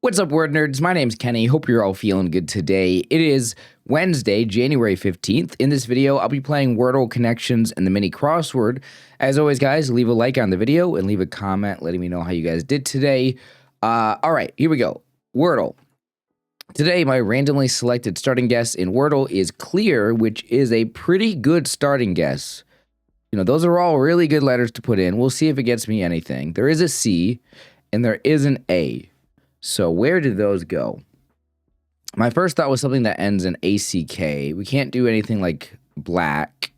What's up, word nerds? My name's Kenny. Hope you're all feeling good today. It is Wednesday, January 15th. In this video, I'll be playing Wordle Connections and the mini crossword. As always, guys, leave a like on the video and leave a comment letting me know how you guys did today. All right, here we go. Wordle. Today, my randomly selected starting guess in Wordle is clear, which is a pretty good starting guess. You know, those are all really good letters to put in. We'll see if it gets me anything. There is a C and there is an A. So where did those go? My first thought was something that ends in ACK. We can't do anything like black.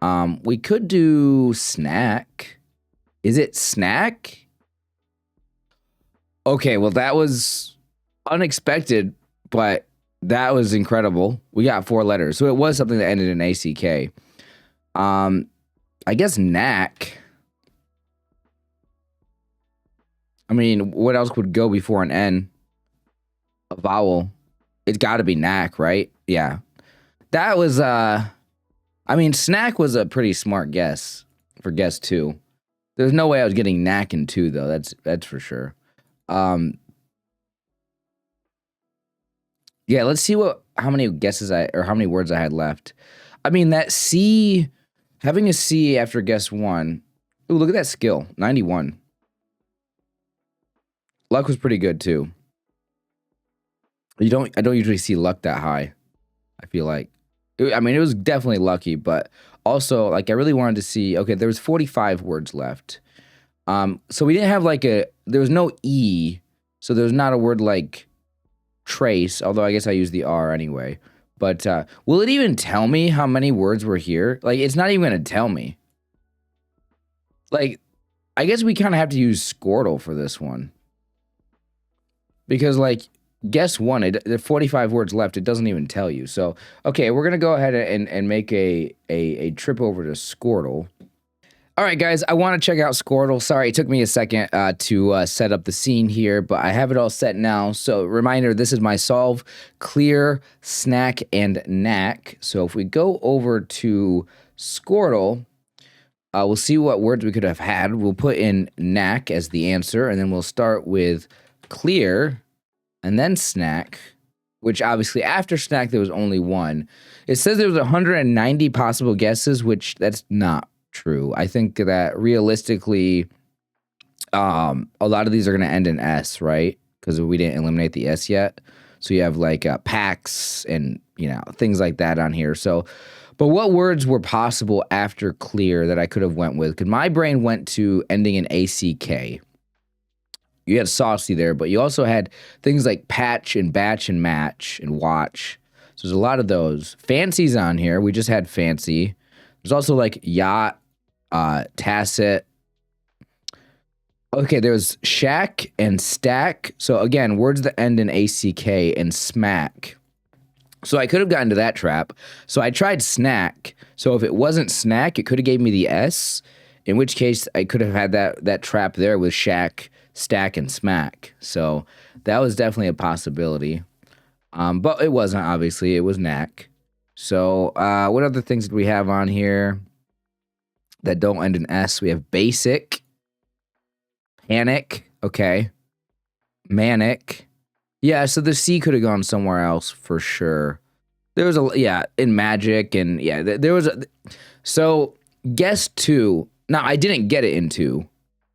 We could do snack. Is it snack? Okay, well, that was unexpected, but that was incredible. We got 4 letters. So it was something that ended in ACK. I guess knack. I mean, what else would go before an N? A vowel. It's got to be knack, right? Yeah. That was, I mean, snack was a pretty smart guess for guess 2. There's no way I was getting knack in 2, though. That's for sure. Yeah, let's see how many guesses or how many words I had left. I mean, that C, having a C after guess 1. Ooh, look at that skill, 91. Luck was pretty good too. I don't usually see luck that high. I feel like, I mean, it was definitely lucky, but also like I really wanted to see. Okay, there was 45 words left. So we didn't have like there was no E, so there's not a word like trace. Although I guess I used the R anyway. But will it even tell me how many words were here? Like, it's not even gonna tell me. Like, I guess we kind of have to use Squirtle for this one. Because, like, guess 1, there 45 words left, it doesn't even tell you. So, okay, we're going to go ahead and make a trip over to Squirtle. All right, guys, I want to check out Squirtle. Sorry, it took me a second to set up the scene here, but I have it all set now. So, reminder, this is my solve, clear, snack, and knack. So, if we go over to Squirtle, we'll see what words we could have had. We'll put in knack as the answer, and then we'll start with clear, and then snack, which obviously after snack there was only 1. It says there was 190 possible guesses, which that's not true. I think that realistically, a lot of these are going to end in S, right? Because we didn't eliminate the S yet. So you have like packs and, you know, things like that on here. So, but what words were possible after clear that I could have went with? Because my brain went to ending in ACK. You had saucy there, but you also had things like patch and batch and match and watch. So there's a lot of those. Fancy's on here. We just had fancy. There's also like yacht, tacit. Okay, there's shack and stack. So again, words that end in ACK and smack. So I could have gotten to that trap. So I tried snack. So if it wasn't snack, it could have gave me the S, in which case I could have had that trap there with shack, stack, and smack. So that was definitely a possibility. But it wasn't, obviously. It was knack. So what other things did we have on here that don't end in S? We have basic, panic, okay, manic. Yeah, so the C could have gone somewhere else for sure. There was in magic, and yeah, there was so guess 2. Now, I didn't get it in 2.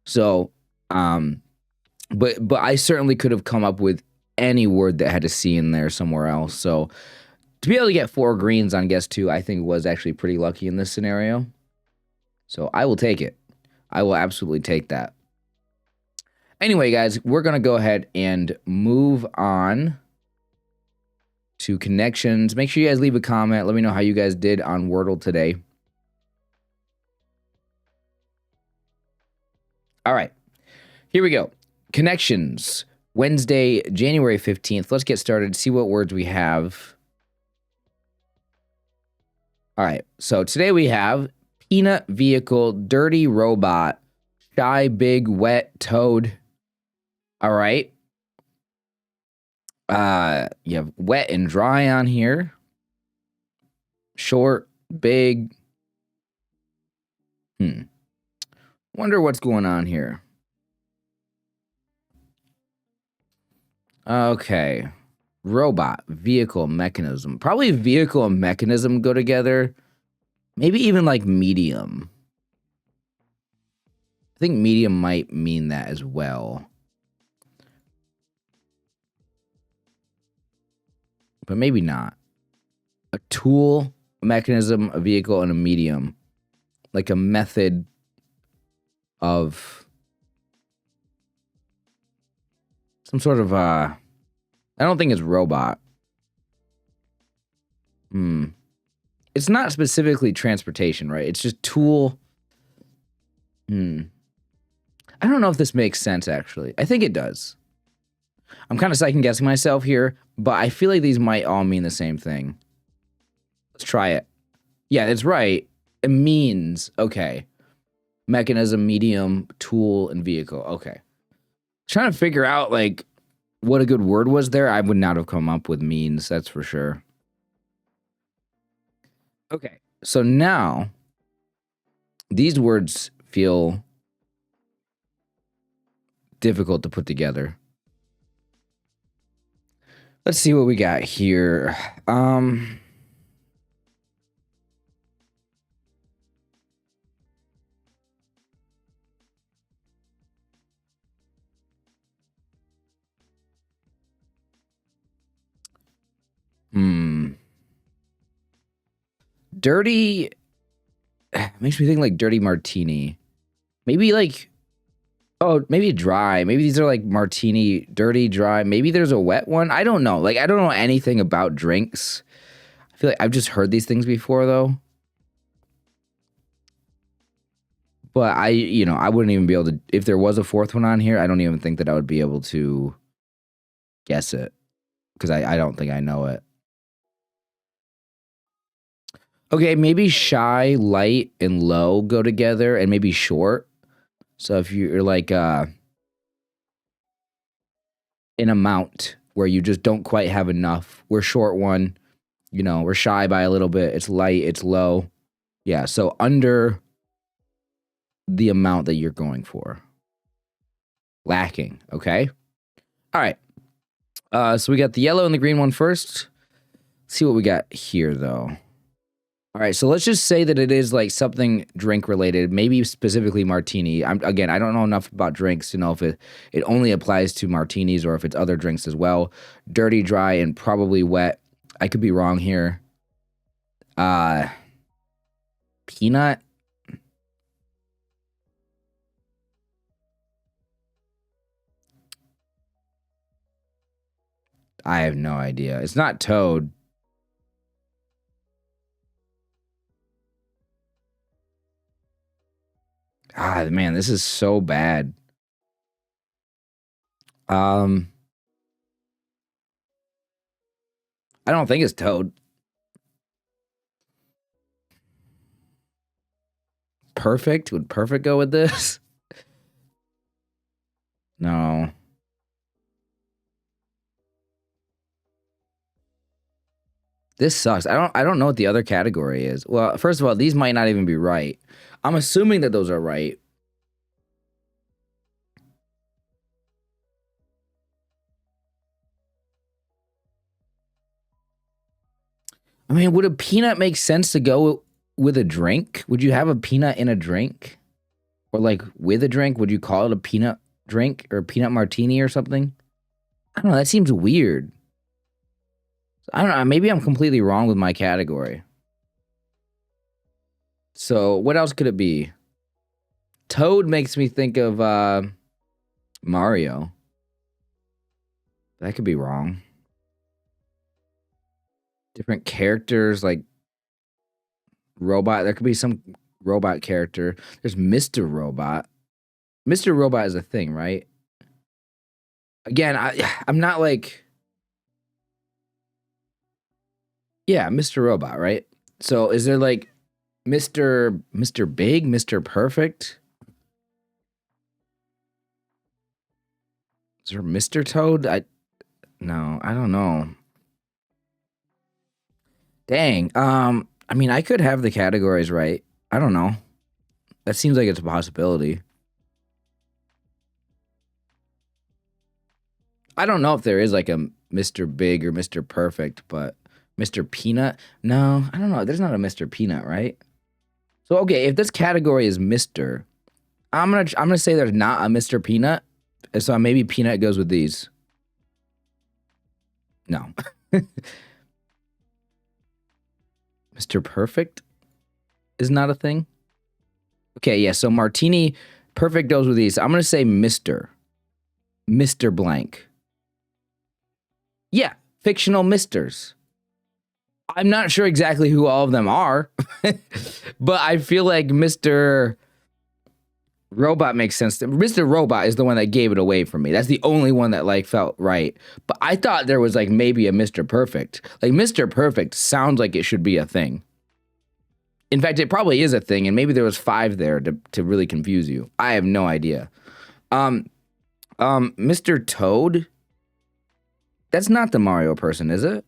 So, But I certainly could have come up with any word that had a C in there somewhere else. So to be able to get 4 greens on guess 2, I think was actually pretty lucky in this scenario. So I will take it. I will absolutely take that. Anyway, guys, we're going to go ahead and move on to connections. Make sure you guys leave a comment. Let me know how you guys did on Wordle today. All right, here we go. Connections, Wednesday, January 15th. Let's get started, see what words we have. All right, so today we have peanut vehicle, dirty robot, shy, big, wet, toad. All right. You have wet and dry on here. Short, big. Wonder what's going on here. Okay. Robot, vehicle, mechanism. Probably vehicle and mechanism go together. Maybe even like medium. I think medium might mean that as well. But maybe not. A tool, a mechanism, a vehicle, and a medium. Like a method of some sort of I don't think it's robot. It's not specifically transportation, right? It's just tool. I don't know if this makes sense, actually. I think it does. I'm kind of second guessing myself here, but I feel like these might all mean the same thing. Let's try it. Yeah, it's right. It means, okay. Mechanism, medium, tool, and vehicle. Okay. Trying to figure out, like, what a good word was there. I would not have come up with means, that's for sure. Okay. So now, these words feel difficult to put together. Let's see what we got here. Dirty makes me think like dirty martini. Maybe like, oh, maybe dry. Maybe these are like martini, dirty, dry. Maybe there's a wet one. I don't know. Like, I don't know anything about drinks. I feel like I've just heard these things before though. But I wouldn't even be able to, if there was a fourth one on here, I don't even think that I would be able to guess it. Because I don't think I know it. Okay, maybe shy, light, and low go together, and maybe short. So if you're like an amount where you just don't quite have enough, we're short one, we're shy by a little bit, it's light, it's low. Yeah, so under the amount that you're going for. Lacking, okay? All right. So we got the yellow and the green one first. Let's see what we got here, though. All right, so let's just say that it is like something drink related, maybe specifically martini. Again, I don't know enough about drinks to know if it only applies to martinis or if it's other drinks as well. Dirty, dry, and probably wet. I could be wrong here. Peanut. I have no idea. It's not Toad. Ah, man, this is so bad. I don't think it's Toad. Perfect? Would perfect go with this? No. This sucks. I don't know what the other category is. Well, first of all, these might not even be right. I'm assuming that those are right. I mean, would a peanut make sense to go with a drink? Would you have a peanut in a drink? Or like with a drink? Would you call it a peanut drink or a peanut martini or something? I don't know. That seems weird. I don't know. Maybe I'm completely wrong with my category. So what else could it be? Toad makes me think of Mario. That could be wrong. Different characters like robot. There could be some robot character. There's Mr. Robot. Mr. Robot is a thing, right? Again, I'm not like... Yeah, Mr. Robot, right? So is there like Mr. Big, Mr. Perfect? Is there Mr. Toad? No, I don't know. Dang. I mean, I could have the categories right. I don't know. That seems like it's a possibility. I don't know if there is like a Mr. Big or Mr. Perfect, but Mr. Peanut? No, I don't know. There's not a Mr. Peanut, right? So okay, if this category is Mr., I'm gonna say there's not a Mr. Peanut. So maybe Peanut goes with these. No. Mr. Perfect is not a thing. Okay, yeah, so Martini Perfect goes with these. I'm gonna say Mr. Blank. Yeah, fictional misters. I'm not sure exactly who all of them are, but I feel like Mr. Robot makes sense. Mr. Robot is the one that gave it away for me. That's the only one that like felt right. But I thought there was like maybe a Mr. Perfect. Like Mr. Perfect sounds like it should be a thing. In fact, it probably is a thing, and maybe there was 5 there to really confuse you. I have no idea. Mr. Toad? That's not the Mario person, is it?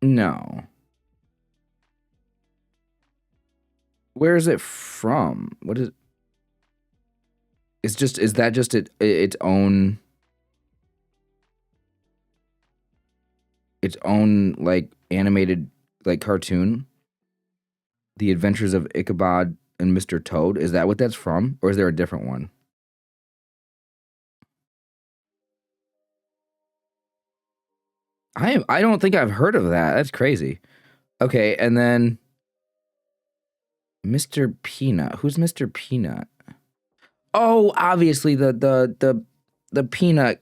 No. Where is it from? What is? Is that just its own like animated like cartoon? The Adventures of Ichabod and Mr. Toad. Is that what that's from, or is there a different one? I don't think I've heard of that. That's crazy. Okay, and then Mr. Peanut. Who's Mr. Peanut? Oh, obviously the peanut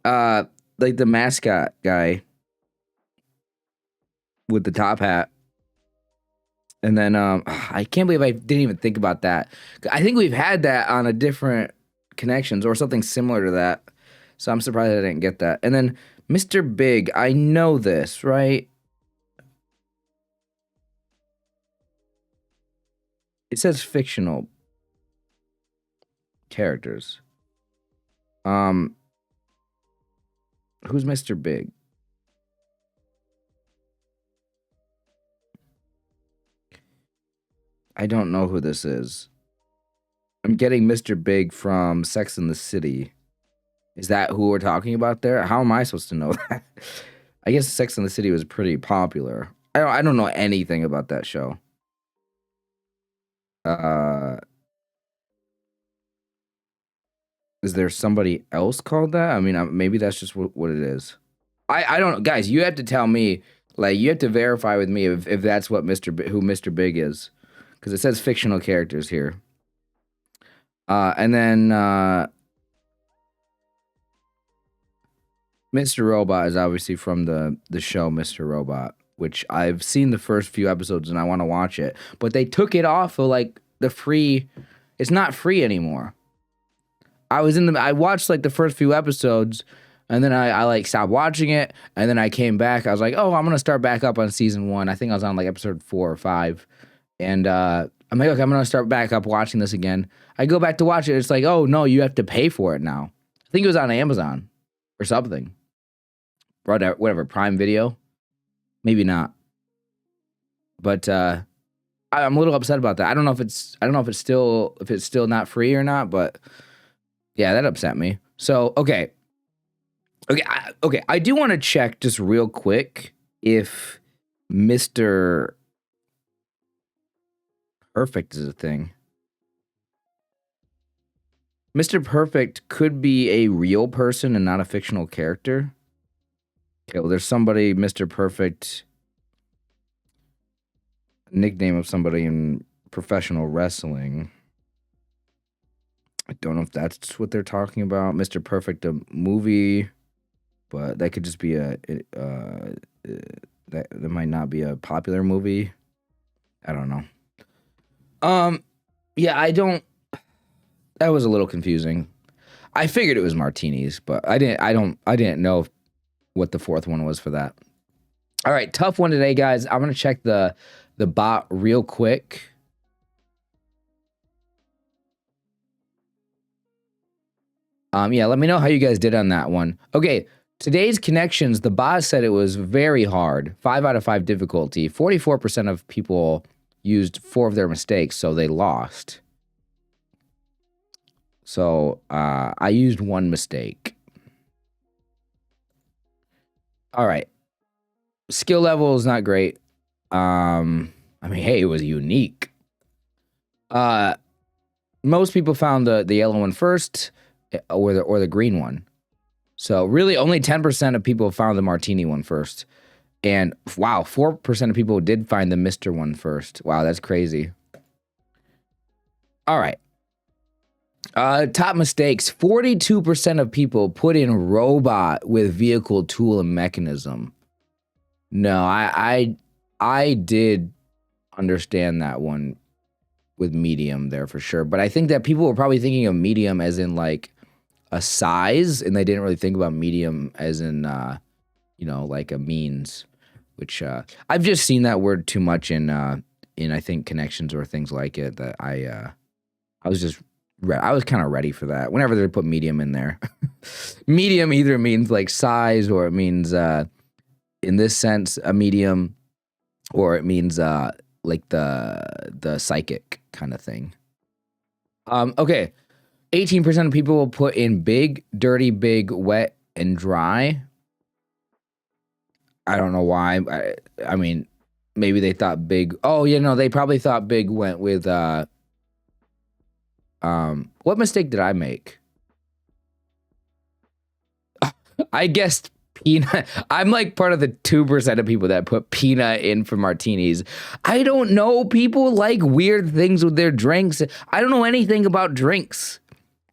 like the mascot guy with the top hat. And then I can't believe I didn't even think about that. I think we've had that on a different connections or something similar to that. So I'm surprised I didn't get that. And then Mr. Big, I know this, right? It says fictional characters. Who's Mr. Big? I don't know who this is. I'm getting Mr. Big from Sex and the City. Is that who we're talking about there? How am I supposed to know that? I guess Sex and the City was pretty popular. I don't know anything about that show. Is there somebody else called that? I mean, maybe that's just what it is. I don't know. Guys, you have to tell me, like, you have to verify with me if that's what who Mr. Big is. Because it says fictional characters here. And then Mr. Robot is obviously from the show Mr. Robot, which I've seen the first few episodes and I want to watch it. But they took it off of like the free. It's not free anymore. I watched like the first few episodes and then I like stopped watching it and then I came back. I was like, oh, I'm gonna start back up on season 1. I think I was on like episode 4 or 5. And I'm like, okay, I'm gonna start back up watching this again. I go back to watch it. It's like, oh no, you have to pay for it now. I think it was on Amazon or something. Whatever, Prime Video. Maybe not. But I'm a little upset about that. I don't know if it's still not free or not, but yeah, that upset me. So okay. I do want to check just real quick if Mr. Perfect is a thing. Mr. Perfect could be a real person and not a fictional character. Okay, well, there's somebody, Mr. Perfect, nickname of somebody in professional wrestling. I don't know if that's what they're talking about. Mr. Perfect, a movie, but that could just be that might not be a popular movie. I don't know. Yeah, that was a little confusing. I figured it was martinis, but I didn't know what the fourth one was for that. All right, tough one today, guys. I'm gonna check the bot real quick. Yeah, let me know how you guys did on that one. Okay, today's connections, the bot said it was very hard. 5 out of 5 difficulty. 44% of people used 4 of their mistakes, so they lost. So I used 1 mistake. All right. Skill level is not great. I mean, hey, it was unique. Most people found the yellow one first, or the green one. So really, only 10% of people found the martini one first. And wow, 4% of people did find the Mr. one first. Wow, that's crazy. All right. Top mistakes. 42% of people put in robot with vehicle, tool, and mechanism. No, I did understand that one with medium there for sure. But I think that people were probably thinking of medium as in like a size, and they didn't really think about medium as in like a means, which I've just seen that word too much in I think connections or things like it, that I was kind of ready for that whenever they put medium in there. Medium either means like size, or it means in this sense a medium, or it means like the psychic kind of thing. Okay. 18% of people will put in big, dirty, big, wet, and dry. I don't know why. I mean, maybe they thought big. Oh, yeah, no, they probably thought big went with what mistake did I make? I guessed peanut. I'm like part of the 2% of people that put peanut in for martinis. I don't know. People like weird things with their drinks. I don't know anything about drinks.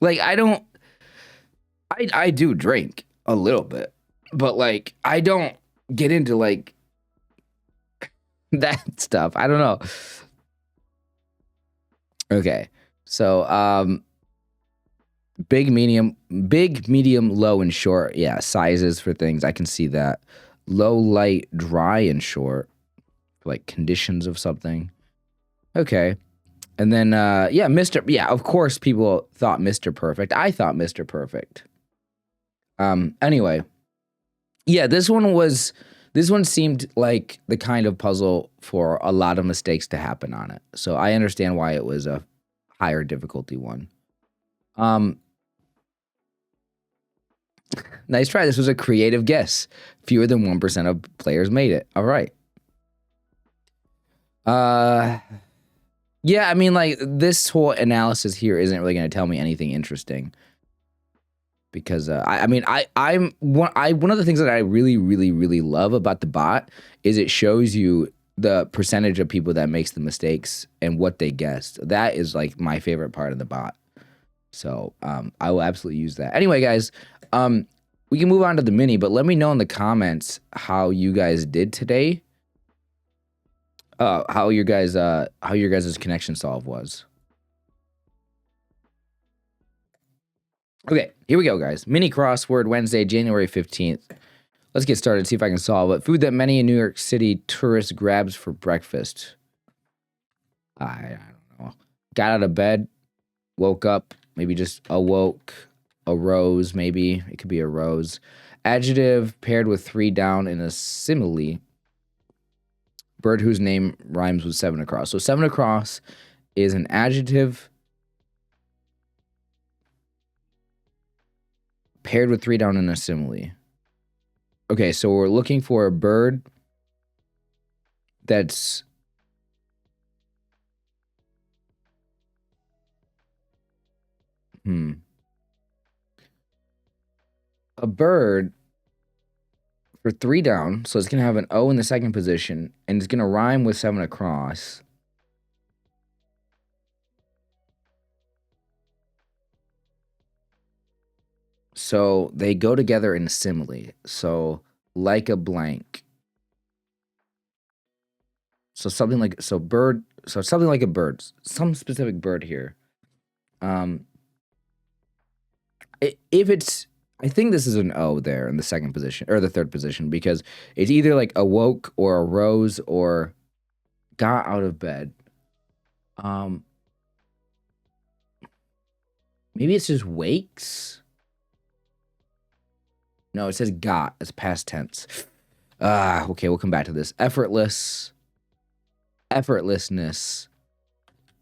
Like, I do drink a little bit, but like, I don't get into like that stuff. I don't know. Okay. So, big, medium, low, and short. Yeah, sizes for things. I can see that. Low, light, dry, and short. Like conditions of something. Okay. And then, yeah, Mr. Yeah, of course people thought Mr. Perfect. I thought Mr. Perfect. Anyway. Yeah, this one seemed like the kind of puzzle for a lot of mistakes to happen on it. So I understand why it was a higher difficulty one. Nice try. This was a creative guess. Fewer than 1% of players made it. All right. Yeah, I mean, like, this whole analysis here isn't really going to tell me anything interesting. Because, one of the things that I really, really, really love about the bot is it shows you the percentage of people that makes the mistakes and what they guessed. That is, like, my favorite part of the bot. So, I will absolutely use that. Anyway, guys, we can move on to the mini, but let me know in the comments how you guys did today. How your guys' connection solve was. Okay, here we go, guys. Mini crossword Wednesday, January 15th. Let's get started, see if I can solve it. Food that many in New York City tourists grabs for breakfast. I don't know. Got out of bed, woke up, maybe just awoke, arose, maybe. It could be arose. Adjective paired with 3 down in a simile. Bird whose name rhymes with 7 across. So 7 across is an adjective paired with 3 down in a simile. Okay, so we're looking for a bird that's a bird for 3 down, so it's going to have an O in the second position, and it's going to rhyme with 7 across. So they go together in a simile. So like a blank. So something like bird. So something like a bird. Some specific bird here. If it's, I think this is an O there in the second position or the third position, because it's either like awoke or arose or got out of bed. Maybe it's just wakes. No, it says got. It's past tense. Okay, we'll come back to this. Effortless. Effortlessness.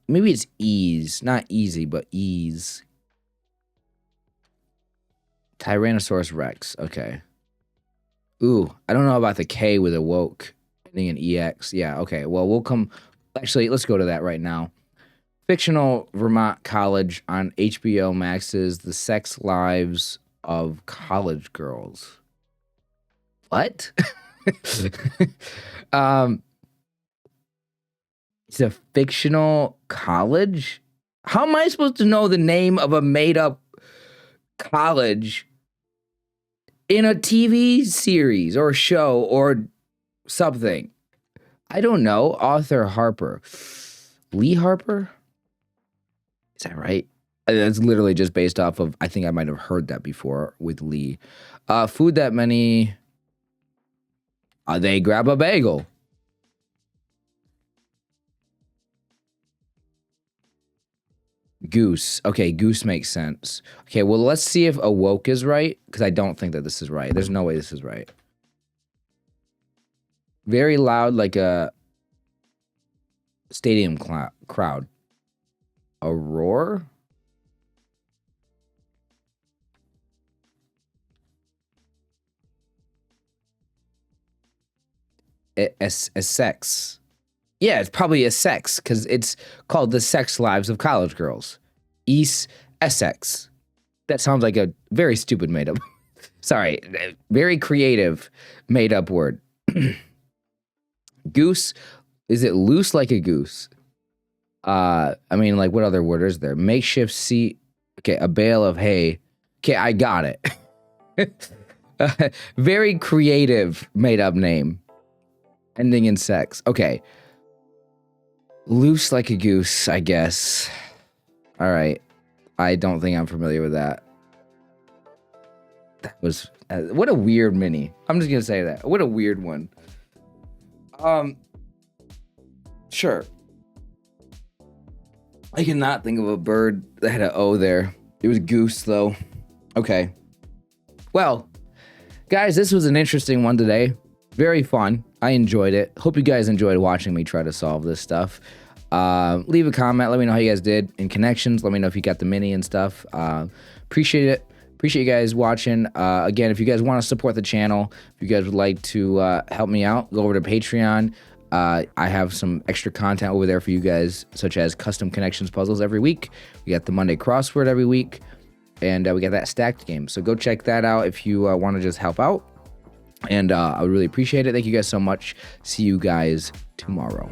Maybe it's ease. Not easy, but ease. Tyrannosaurus Rex. Okay. Ooh, I don't know about the K with a woke ending in EX. Yeah, okay. Well, we'll come. Actually, let's go to that right now. Fictional Vermont college on HBO Max's The Sex Lives of College Girls. What? It's a fictional college? How am I supposed to know the name of a made-up college in a TV series or show or something? I don't know. Author Harper. Lee Harper? Is that right? That's literally just based off of, I think I might have heard that before with Lee. Food that many... they grab a bagel. Goose. Okay, goose makes sense. Okay, well, let's see if awoke is right, because I don't think that this is right. There's no way this is right. Very loud, like a stadium crowd. A roar? A sex. Yeah, it's probably a sex, because it's called The Sex Lives of College Girls. East Essex. That sounds like a very stupid made-up. Sorry, very creative made-up word. Goose. Is it loose like a goose? I mean, like, what other word is there? Makeshift seat. Okay, a bale of hay. Okay, I got it. Very creative made-up name. Ending in sex. Okay. Loose like a goose, I guess. All right. I don't think I'm familiar with that. That was... what a weird mini. I'm just going to say that. What a weird one. Sure. I cannot think of a bird that had an O there. It was goose, though. Okay. Well, guys, this was an interesting one today. Very fun. I enjoyed it. Hope you guys enjoyed watching me try to solve this stuff. Leave a comment. Let me know how you guys did in connections. Let me know if you got the mini and stuff. Appreciate it. Appreciate you guys watching. Again, if you guys want to support the channel, if you guys would like to help me out, go over to Patreon. I have some extra content over there for you guys, such as custom connections puzzles every week. We got the Monday crossword every week, and we got that stacked game. So go check that out if you want to just help out. And I would really appreciate it. Thank you guys so much. See you guys tomorrow.